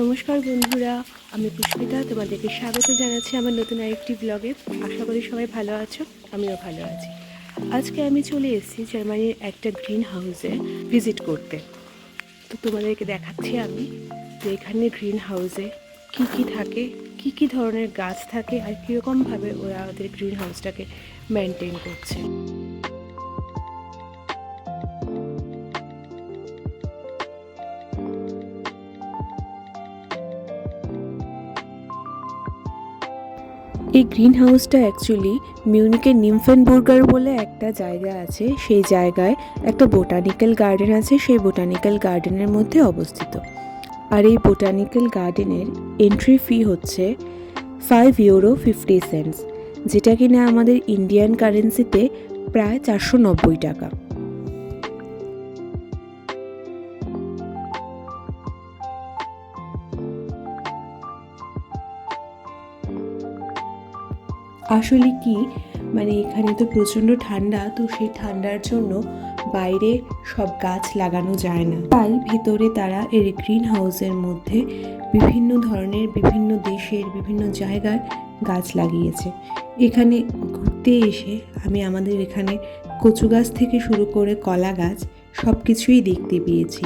নমস্কার বন্ধুরা, আমি পুষ্পিতা। তোমাদেরকে স্বাগত জানাচ্ছি আমার নতুন আরেকটি ব্লগে। আশা করি সবাই ভালো আছো, আমিও ভালো আছি। আজকে আমি চলে এসেছি জার্মানির একটা গ্রিন হাউসে ভিজিট করতে। তো তোমাদেরকে দেখাচ্ছি আমি যে এখানে গ্রিন হাউসে কী কী থাকে, কী কী ধরনের গাছ থাকে, আর কীরকমভাবে ওরা ওদের গ্রিন হাউসটাকে মেনটেন করছে। এই গ্রিন হাউসটা অ্যাকচুয়ালি মিউনিকের নিমফেনবুর্গার বলে একটা জায়গা আছে, সেই জায়গায় একটা বোটানিক্যাল গার্ডেন আছে, সেই বোটানিক্যাল গার্ডেনের মধ্যে অবস্থিত। আর এই বোটানিক্যাল গার্ডেনের এন্ট্রি ফি হচ্ছে €5.50, যেটা কিনা আমাদের ইন্ডিয়ান কারেন্সিতে প্রায় 490 টাকা। আসলে কি এখানে তো প্রচণ্ড ঠান্ডা, তো সেই ঠান্ডার জন্য বাইরে সব গাছ লাগানো যায় না, তাই ভেতরে তারা এর গ্রিন হাউসের মধ্যে বিভিন্ন ধরনের, বিভিন্ন দেশের বিভিন্ন জায়গায় গাছ লাগিয়েছে। এখানে ঘুরতে এসে আমি আমাদের এখানে কচু গাছ থেকে শুরু করে কলা গাছ সব কিছুই দেখতে পেয়েছি।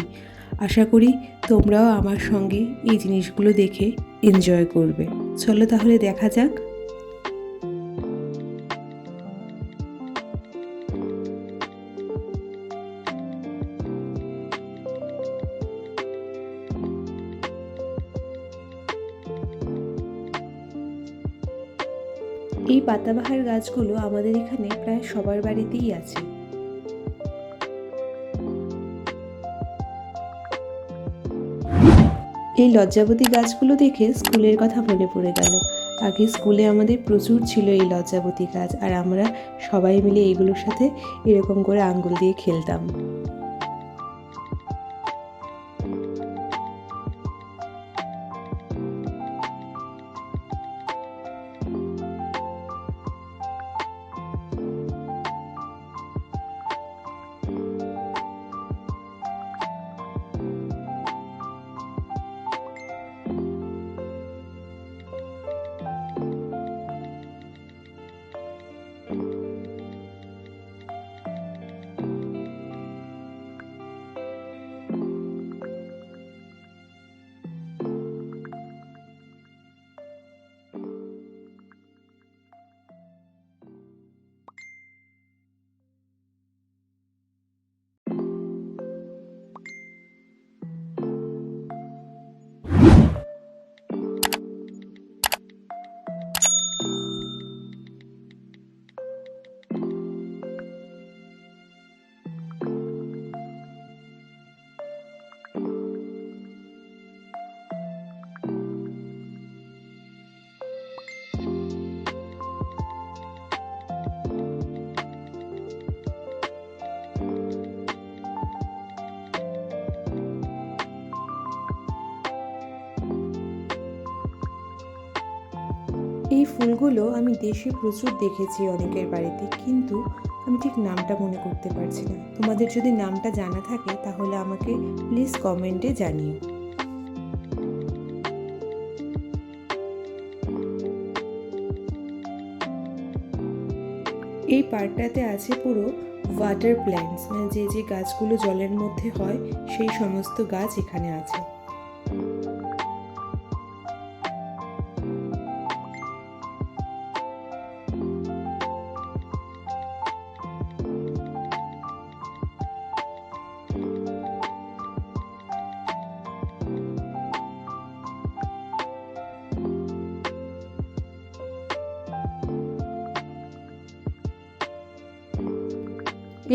আশা করি তোমরাও আমার সঙ্গে এই জিনিসগুলো দেখে এনজয় করবে। চলো তাহলে দেখা যাক। এই পাতাবাহার গাছগুলো আমাদের এখানে প্রায় সবার বাড়িতেই আছে। এই লজ্জাবতী গাছগুলো দেখে স্কুলের কথা মনে পড়ে গেল। আগে স্কুলে আমাদের প্রচুর ছিল এই লজ্জাবতী গাছ, আর আমরা সবাই মিলে এইগুলোর সাথে এরকম করে আঙ্গুল দিয়ে খেলতাম। এই ফুলগুলো আমি দেশে প্রচুর দেখেছি অনেকের বাড়িতে, কিন্তু আমি ঠিক নামটা মনে করতে পারছি না। তোমাদের যদি নামটা জানা থাকে তাহলে আমাকে প্লিজ কমেন্টে জানিও। এই পার্কটাতে আছে পুরো ওয়াটার প্ল্যান্টস, যে যে গাছগুলো জলের মধ্যে হয় সেই সমস্ত গাছ এখানে আছে।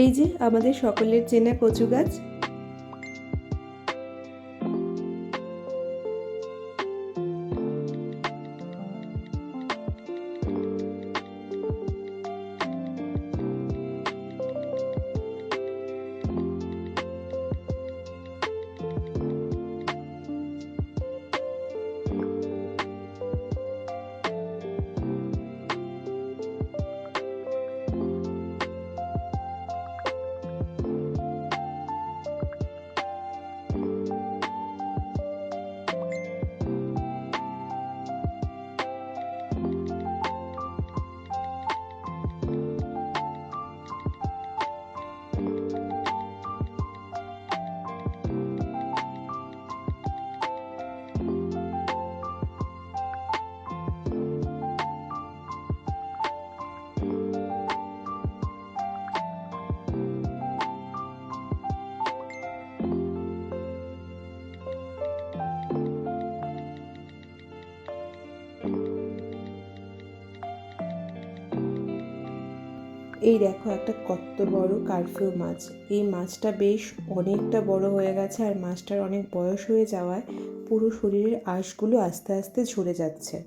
এই যে আমাদের সকলের চেনা কচু গাছ। এই দেখো একটা কত বড় কারফিউ মাছ। এই মাছটা বেশ অনেকটা বড় হয়ে গেছে, আর মাছটার অনেক বয়স হয়ে যাওয়ায় পুরো শরীরের আঁশগুলো আস্তে আস্তে ঝরে যাচ্ছে।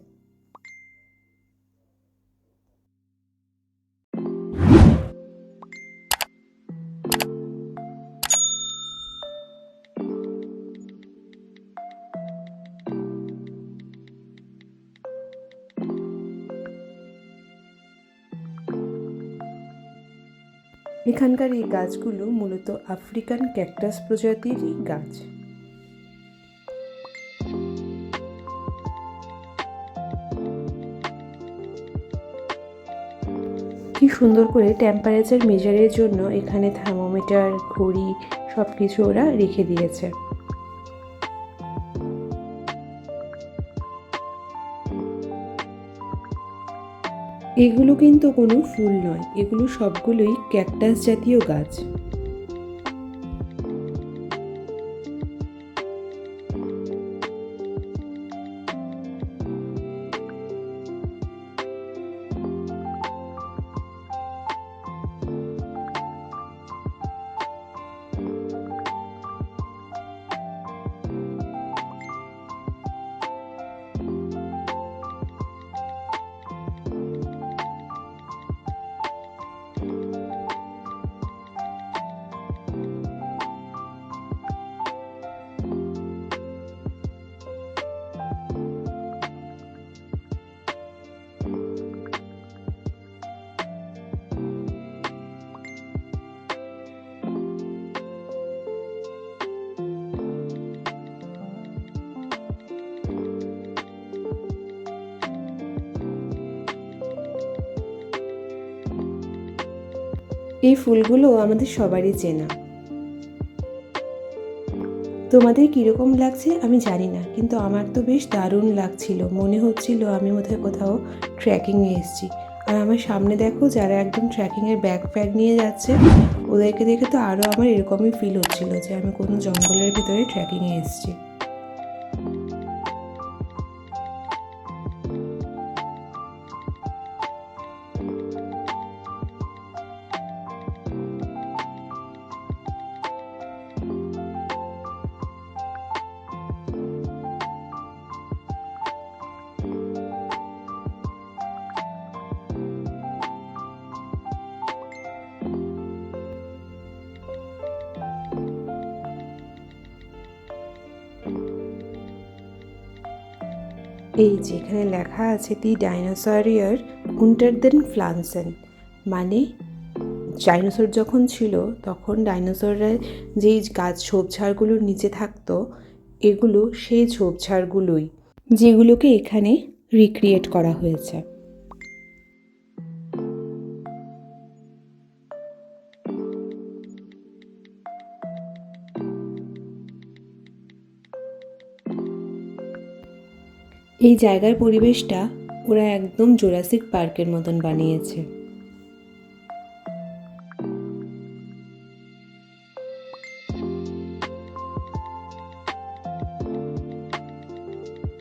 এখানকার এই গাছগুলো মূলত আফ্রিকান ক্যাকটাস প্রজাতিরই গাছ। কি সুন্দর করে টেম্পারেচার মেজারের জন্য এখানে থার্মোমিটার, ঘড়ি সব কিছু ওরা রেখে দিয়েছে। এগুলো কিন্তু কোনো ফুল নয়, এগুলো সবগুলোই ক্যাকটাস জাতীয় গাছ। এই ফুলগুলো আমাদের সবারই চেনা। তোমাদের কীরকম লাগছে আমি জানি না, কিন্তু আমার তো বেশ দারুণ লাগছিল। মনে হচ্ছিল আমি বোধহয় কোথাও ট্রেকিংয়ে এসেছি। আর আমার সামনে দেখো যারা একদম ট্রেকিংয়ের ব্যাগ ফ্যাগ নিয়ে যাচ্ছে, ওদেরকে দেখে তো আরও আমার এরকমই ফিল হচ্ছিল যে আমি কোনো জঙ্গলের ভিতরে ট্রেকিংয়ে এসেছি। এই যেখানে লেখা আছে দি ডাইনোসরিয়ার উন্টার দেন ফ্লান্সেন, মানে ডাইনোসর যখন ছিল তখন ডাইনোসররা যেই গাছ ঝোপঝাড়গুলোর নিচে থাকতো, এগুলো সেই ঝোপঝাড়গুলোই, যেগুলোকে এখানে রিক্রিয়েট করা হয়েছে। এই জায়গার পরিবেশটা ওরা একদম জুরাসিক পার্কের মতন বানিয়েছে।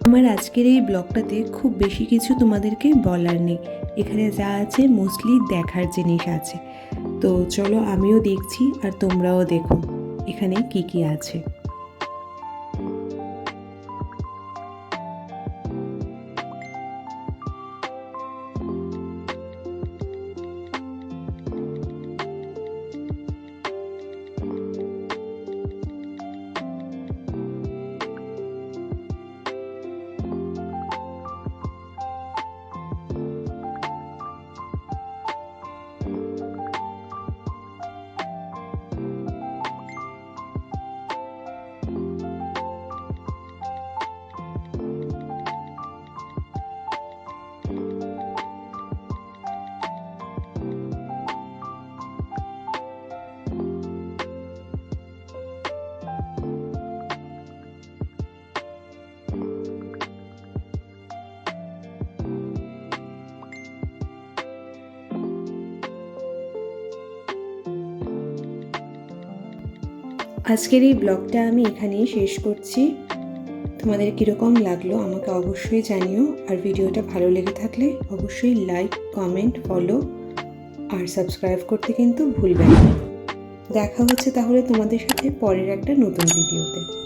আমার আজকের এই ব্লগটাতে খুব বেশি কিছু তোমাদেরকে বলার নেই। এখানে যা আছে মোস্টলি দেখার জিনিস আছে। তো চলো আমিও দেখছি আর তোমরাও দেখো এখানে কি কি আছে। আজকের এই ব্লগটা আমি এখানেই শেষ করছি। তোমাদের কীরকম লাগলো আমাকে অবশ্যই জানিও, আর ভিডিওটা ভালো লেগে থাকলে অবশ্যই লাইক, কমেন্ট, ফলো আর সাবস্ক্রাইব করতে কিন্তু ভুলবেন না। দেখা হচ্ছে তাহলে তোমাদের সাথে পরের একটা নতুন ভিডিওতে।